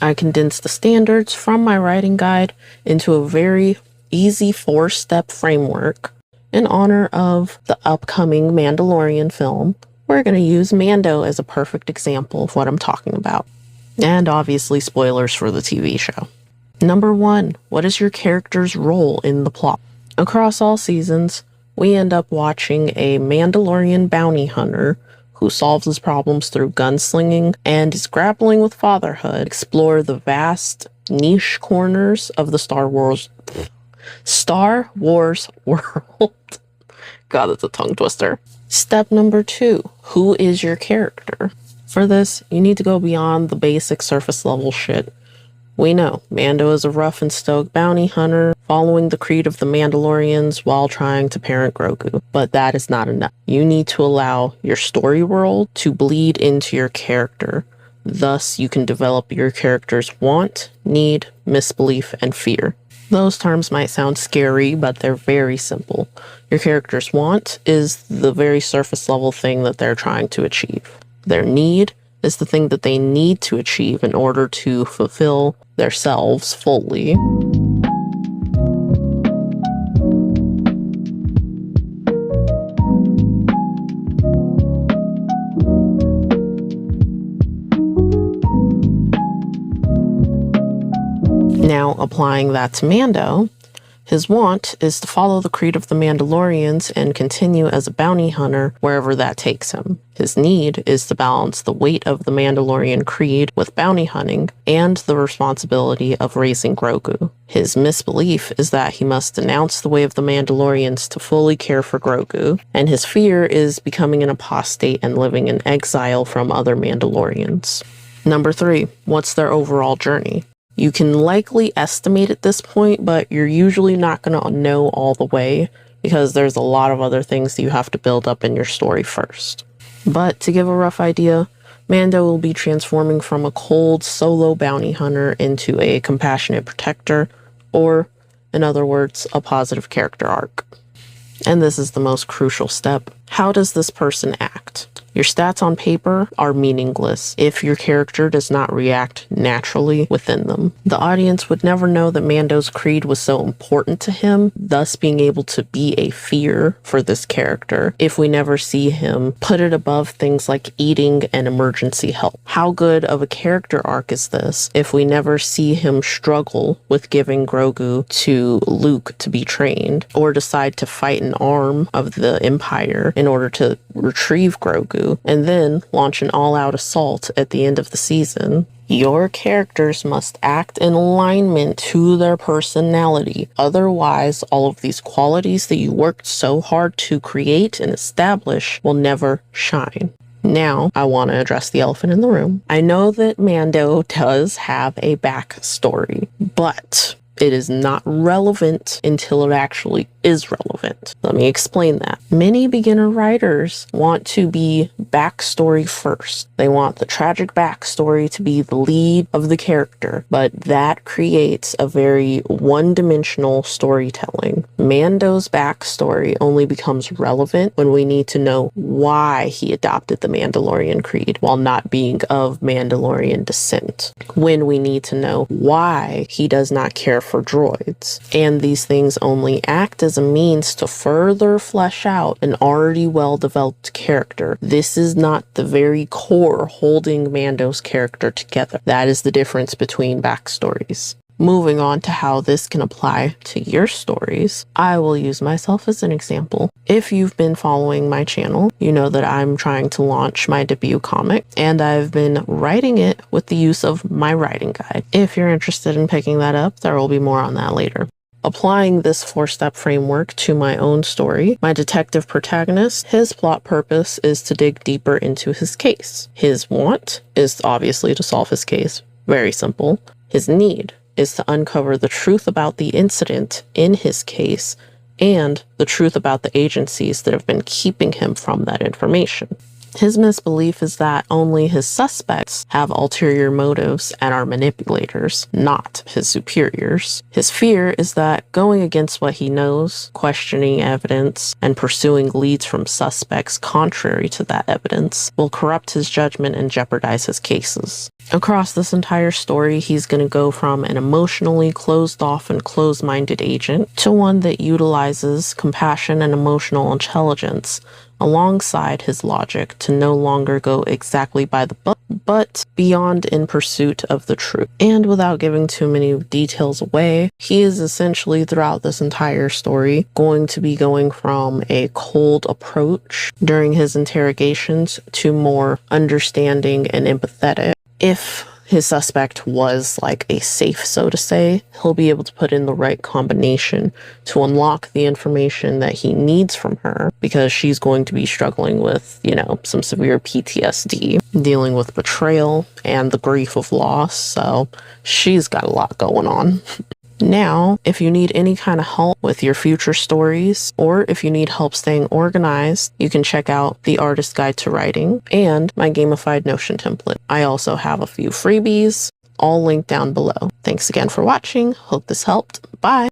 I condensed the standards from my writing guide into a very easy 4-step framework in honor of the upcoming Mandalorian film. We're going to use Mando as a perfect example of what I'm talking about. And obviously spoilers for the TV show. Number 1, what is your character's role in the plot? Across all seasons, we end up watching a Mandalorian bounty hunter who solves his problems through gunslinging and is grappling with fatherhood, explore the vast niche corners of the Star Wars world. God, that's a tongue twister. Step number 2, who is your character? For this, you need to go beyond the basic surface level shit. We know Mando is a rough and stoic bounty hunter following the creed of the Mandalorians while trying to parent Grogu, but that is not enough. You need to allow your story world to bleed into your character. Thus, you can develop your character's want, need, misbelief, and fear. Those terms might sound scary, but they're very simple. Your character's want is the very surface level thing that they're trying to achieve. Their need is the thing that they need to achieve in order to fulfill themselves fully. Now, applying that to Mando, his want is to follow the creed of the Mandalorians and continue as a bounty hunter wherever that takes him. His need is to balance the weight of the Mandalorian creed with bounty hunting and the responsibility of raising Grogu. His misbelief is that he must denounce the way of the Mandalorians to fully care for Grogu, and his fear is becoming an apostate and living in exile from other Mandalorians. Number 3, what's their overall journey? You can likely estimate at this point, but you're usually not going to know all the way because there's a lot of other things that you have to build up in your story first. But to give a rough idea, Mando will be transforming from a cold solo bounty hunter into a compassionate protector, or in other words, a positive character arc. And this is the most crucial step. How does this person act? Your stats on paper are meaningless if your character does not react naturally within them. The audience would never know that Mando's creed was so important to him, thus being able to be a fear for this character, if we never see him put it above things like eating and emergency help. How good of a character arc is this if we never see him struggle with giving Grogu to Luke to be trained, or decide to fight an arm of the Empire in order to retrieve Grogu, and then launch an all-out assault at the end of the season? Your characters must act in alignment to their personality. Otherwise, all of these qualities that you worked so hard to create and establish will never shine. Now, I want to address the elephant in the room. I know that Mando does have a backstory, but it is not relevant until it actually is relevant. Let me explain that. Many beginner writers want to be backstory first. They want the tragic backstory to be the lead of the character, but that creates a very one-dimensional storytelling. Mando's backstory only becomes relevant when we need to know why he adopted the Mandalorian creed while not being of Mandalorian descent. When we need to know why he does not care for droids. And these things only act as a means to further flesh out an already well-developed character. This is not the very core holding Mando's character together. That is the difference between backstories. Moving on to how this can apply to your stories, I will use myself as an example. If you've been following my channel, you know that I'm trying to launch my debut comic, and I've been writing it with the use of my writing guide. If you're interested in picking that up, there will be more on that later. Applying this 4-step framework to my own story, my detective protagonist, his plot purpose is to dig deeper into his case. His want is obviously to solve his case. Very simple. His need is to uncover the truth about the incident in his case and the truth about the agencies that have been keeping him from that information. His misbelief is that only his suspects have ulterior motives and are manipulators, not his superiors. His fear is that going against what he knows, questioning evidence, and pursuing leads from suspects contrary to that evidence will corrupt his judgment and jeopardize his cases. Across this entire story, he's going to go from an emotionally closed off and closed-minded agent to one that utilizes compassion and emotional intelligence alongside his logic to no longer go exactly by the book, but beyond in pursuit of the truth. And without giving too many details away, he is essentially throughout this entire story going to be going from a cold approach during his interrogations to more understanding and empathetic. If his suspect was like a safe, so to say, he'll be able to put in the right combination to unlock the information that he needs from her, because she's going to be struggling with, you know, some severe PTSD, dealing with betrayal and the grief of loss. So she's got a lot going on. Now, if you need any kind of help with your future stories, or if you need help staying organized, you can check out The Artist's Guide to Writing and my gamified Notion template. I also have a few freebies, all linked down below. Thanks again for watching. Hope this helped. Bye.